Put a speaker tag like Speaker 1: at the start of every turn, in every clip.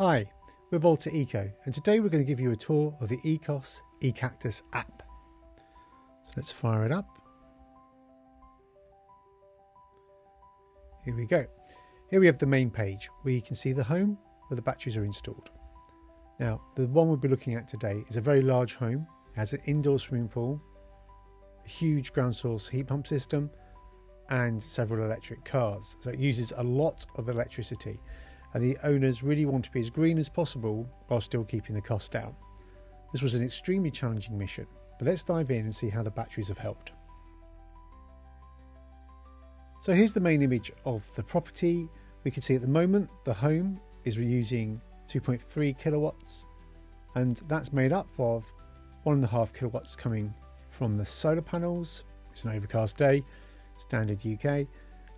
Speaker 1: Hi, we're Volta Eco, and today we're going to give you a tour of the eCactus app. So let's fire it up. Here we go. Here we have the main page where you can see the home where the batteries are installed. Now, the one we'll be looking at today is a very large home. It has an indoor swimming pool, a huge ground source heat pump system, and several electric cars. So it uses a lot of electricity, and the owners really want to be as green as possible while still keeping the cost down. This was an extremely challenging mission, but let's dive in and see how the batteries have helped. So here's the main image of the property. We can see at the moment the home is reusing 2.3 kilowatts, and that's made up of 1.5 kilowatts coming from the solar panels. It's an overcast day, standard UK,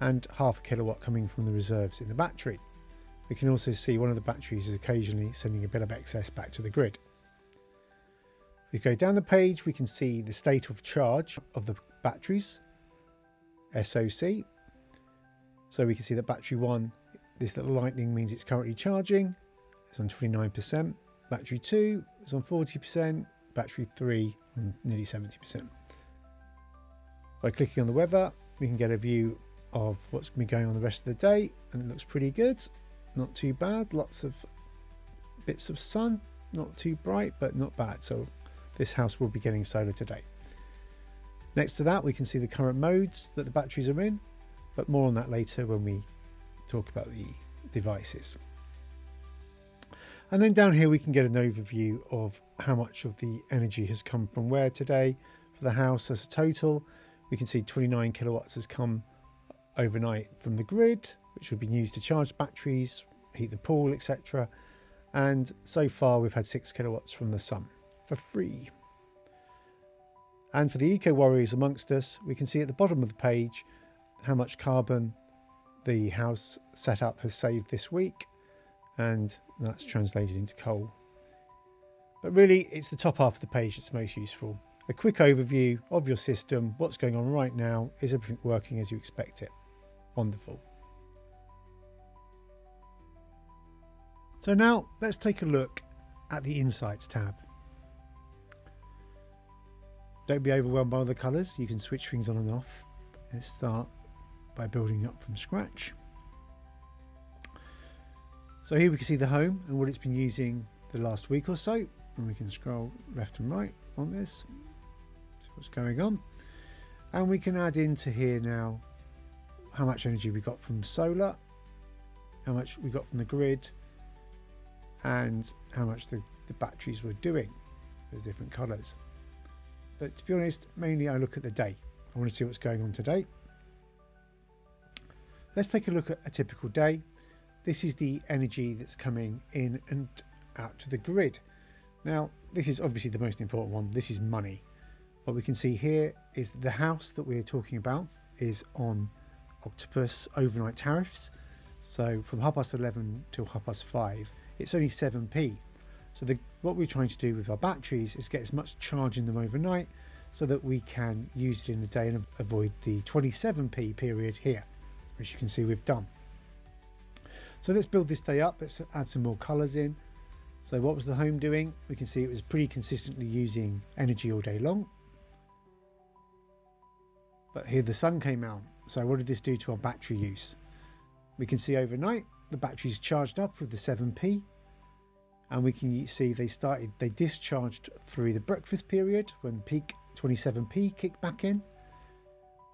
Speaker 1: and half a kilowatt coming from the reserves in the battery. We can also see one of the batteries is occasionally sending a bit of excess back to the grid. If we go down the page, we can see the state of charge of the batteries, SOC. So we can see that battery 1, this little lightning means it's currently charging. It's on 29%. Battery 2 is on 40%. Battery 3 on nearly 70%. By clicking on the weather, we can get a view of what's going to be going on the rest of the day, and it looks pretty good. Not too bad. Lots of bits of sun, not too bright, but not bad. So this house will be getting solar today. Next to that, we can see the current modes that the batteries are in, but more on that later when we talk about the devices. And then down here, we can get an overview of how much of the energy has come from where today. For the house as a total, we can see 29 kilowatts has come overnight from the grid, which would be used to charge batteries, heat the pool, etc. And so far we've had 6 kilowatts from the sun for free. And for the eco warriors amongst us, we can see at the bottom of the page how much carbon the house setup has saved this week, and that's translated into coal. But really, it's the top half of the page that's most useful. A quick overview of your system, what's going on right now, is everything working as you expect it? Wonderful. So now let's take a look at the Insights tab. Don't be overwhelmed by all the colours, you can switch things on and off. Let's start by building up from scratch. So here we can see the home and what it's been using the last week or so, and we can scroll left and right on this, see what's going on. And we can add into here now how much energy we got from solar, how much we got from the grid, and how much the batteries were doing. There's different colours. But to be honest, mainly I look at the day. I want to see what's going on today. Let's take a look at a typical day. This is the energy that's coming in and out to the grid. Now, this is obviously the most important one. This is money. What we can see here is that the house that we're talking about is on Optimise overnight tariffs. So from 11:30 till 5:30, it's only 7p. So what we're trying to do with our batteries is get as much charge in them overnight so that we can use it in the day and avoid the 27p period here, which you can see we've done. So let's build this day up. Let's add some more colours in. So what was the home doing? We can see it was pretty consistently using energy all day long. But here the sun came out. So what did this do to our battery use? We can see overnight the batteries charged up with the 7p, and we can see they discharged through the breakfast period when peak 27p kicked back in.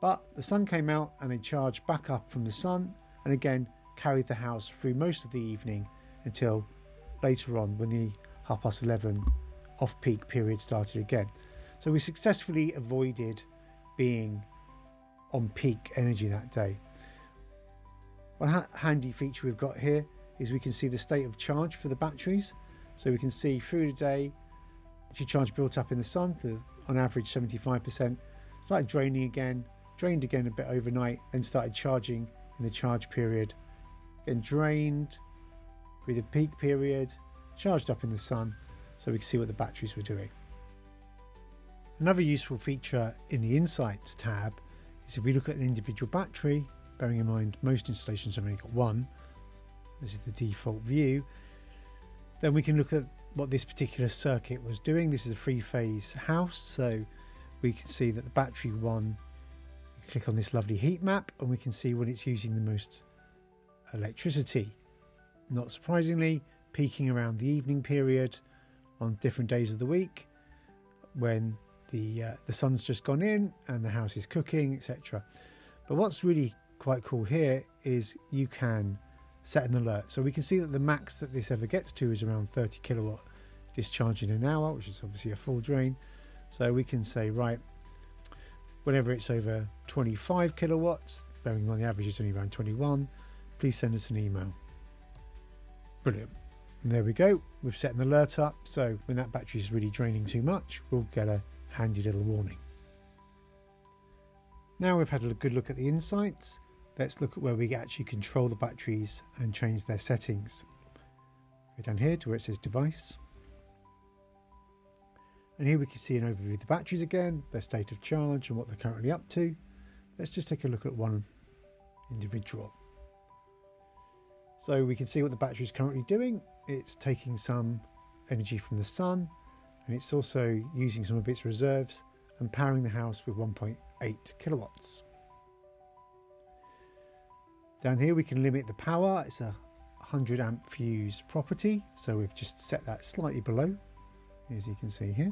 Speaker 1: But the sun came out and they charged back up from the sun, and again carried the house through most of the evening until later on when the 11:30 off-peak period started again. So we successfully avoided being on peak energy that day. One handy feature we've got here is we can see the state of charge for the batteries. So we can see through the day, actually charge built up in the sun to on average 75%, started draining again, drained again a bit overnight, then started charging in the charge period, then drained through the peak period, charged up in the sun, so we can see what the batteries were doing. Another useful feature in the Insights tab is if we look at an individual battery, bearing in mind most installations have only got one, this is the default view, Then we can look at what this particular circuit was doing. This is a three-phase house, so we can see that the battery one, click on this lovely heat map and we can see when it's using the most electricity. Not surprisingly, peaking around the evening period on different days of the week when the sun's just gone in and the house is cooking, etc. But what's really quite cool here is you can set an alert. So we can see that the max that this ever gets to is around 30 kilowatt discharge in an hour, which is obviously a full drain. So we can say, right, whenever it's over 25 kilowatts, bearing in mind the average is only around 21, please send us an email. Brilliant. And there we go. We've set an alert up. So when that battery is really draining too much, we'll get a handy little warning. Now we've had a good look at the insights. Let's look at where we actually control the batteries and change their settings. Go down here to where it says device. And here we can see an overview of the batteries again, their state of charge and what they're currently up to. Let's just take a look at one individual. So we can see what the battery is currently doing. It's taking some energy from the sun and it's also using some of its reserves and powering the house with 1.8 kilowatts. Down here we can limit the power. It's a 100 amp fuse property, so we've just set that slightly below, as you can see here.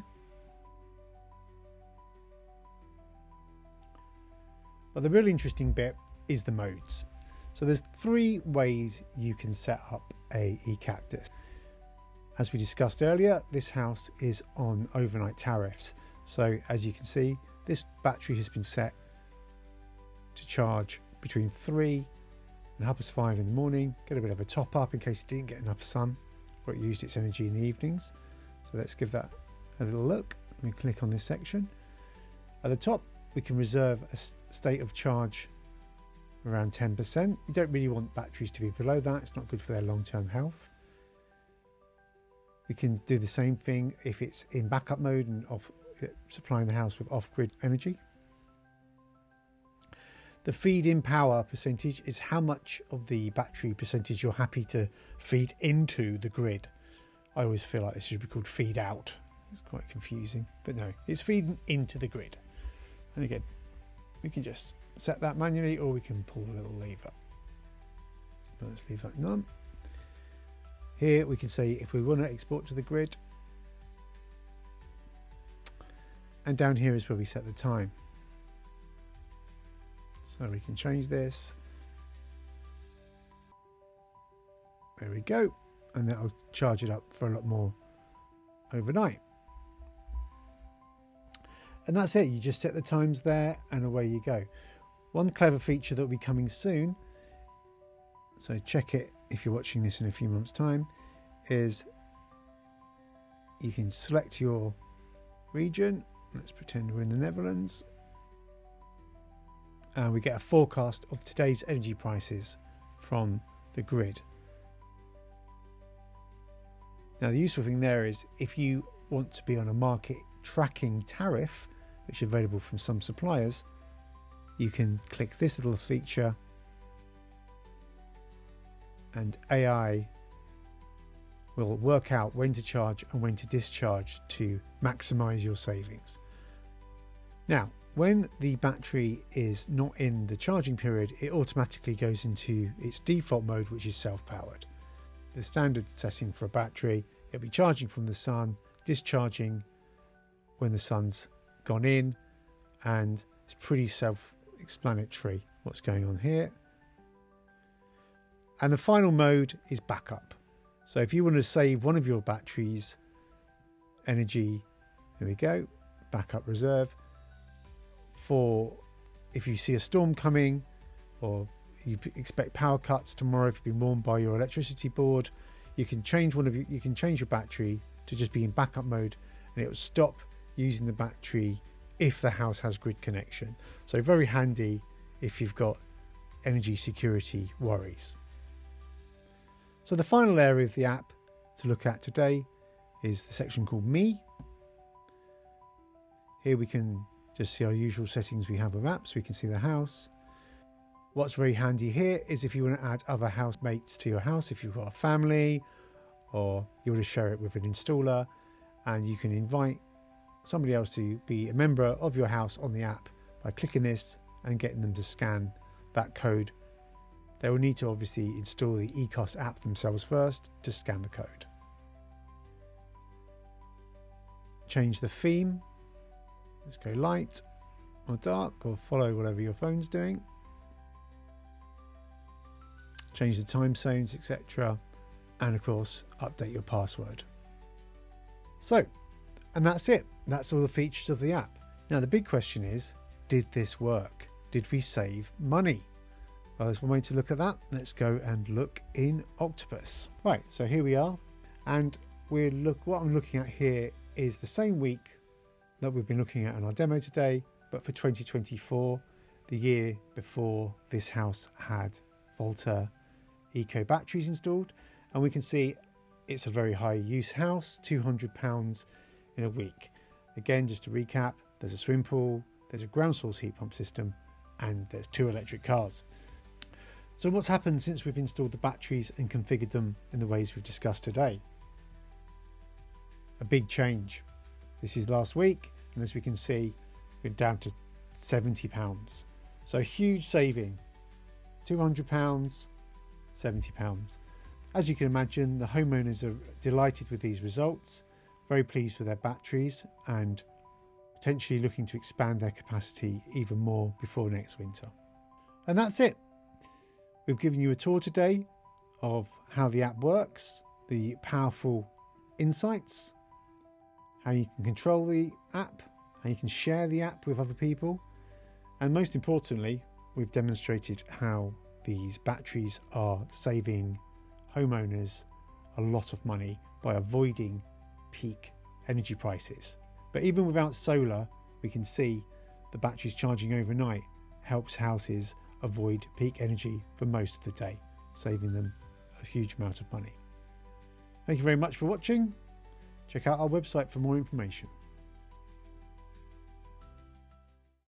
Speaker 1: But the really interesting bit is the modes. So there's 3 ways you can set up a eCactus. As we discussed earlier, this house is on overnight tariffs. So as you can see, this battery has been set to charge between 3 and 5:30 in the morning, get a bit of a top up in case it didn't get enough sun or it used its energy in the evenings. So let's give that a little look. We click on this section. At the top, we can reserve a state of charge around 10%. You don't really want batteries to be below that. It's not good for their long-term health. We can do the same thing if it's in backup mode and supplying the house with off-grid energy. The feed-in power percentage is how much of the battery percentage you're happy to feed into the grid. I always feel like this should be called feed out. It's quite confusing, but no, it's feeding into the grid. And again, we can just set that manually or we can pull the little lever. But let's leave that none. Here we can say if we want to export to the grid. And down here is where we set the time. So we can change this. There we go. And that'll charge it up for a lot more overnight. And that's it. You just set the times there and away you go. One clever feature that will be coming soon, so check it if you're watching this in a few months' time, is you can select your region. Let's pretend we're in the Netherlands. And we get a forecast of today's energy prices from the grid. Now the useful thing there is if you want to be on a market tracking tariff, which is available from some suppliers, you can click this little feature and AI will work out when to charge and when to discharge to maximize your savings. Now, when the battery is not in the charging period, it automatically goes into its default mode, which is self-powered. The standard setting for a battery, it'll be charging from the sun, discharging when the sun's gone in, and it's pretty self-explanatory what's going on here. And the final mode is backup. So if you want to save one of your batteries energy, there we go, backup reserve, for if you see a storm coming or you expect power cuts tomorrow, if you've been warned by your electricity board, you can change your battery to just be in backup mode and it will stop using the battery if the house has grid connection. So very handy if you've got energy security worries. So the final area of the app to look at today is the section called Me. Here we can just see our usual settings we have with apps. We can see the house. What's very handy here is if you want to add other housemates to your house, if you've got a family or you want to share it with an installer, and you can invite somebody else to be a member of your house on the app by clicking this and getting them to scan that code. They will need to obviously install the eCactus app themselves first to scan the code. Change the theme. Let's go light or dark, or follow whatever your phone's doing. Change the time zones, etc. And of course, update your password. So, and that's it. That's all the features of the app. Now the big question is, did this work? Did we save money? Well, there's one way to look at that. Let's go and look in Optimise. Right, so here we are. And what I'm looking at here is the same week that we've been looking at in our demo today, but for 2024, the year before this house had Volta eco batteries installed. And we can see it's a very high use house, £200 in a week. Again, just to recap, there's a swimming pool, there's a ground source heat pump system, and there's 2 electric cars. So what's happened since we've installed the batteries and configured them in the ways we've discussed today? A big change. This is last week, and as we can see, we're down to £70. So a huge saving. £200, £70. As you can imagine, the homeowners are delighted with these results, very pleased with their batteries, and potentially looking to expand their capacity even more before next winter. And that's it. We've given you a tour today of how the app works, the powerful insights, how you can control the app, how you can share the app with other people, and most importantly, we've demonstrated how these batteries are saving homeowners a lot of money by avoiding peak energy prices. But even without solar, we can see the batteries charging overnight helps houses avoid peak energy for most of the day, saving them a huge amount of money. Thank you very much for watching. Check out our website for more information.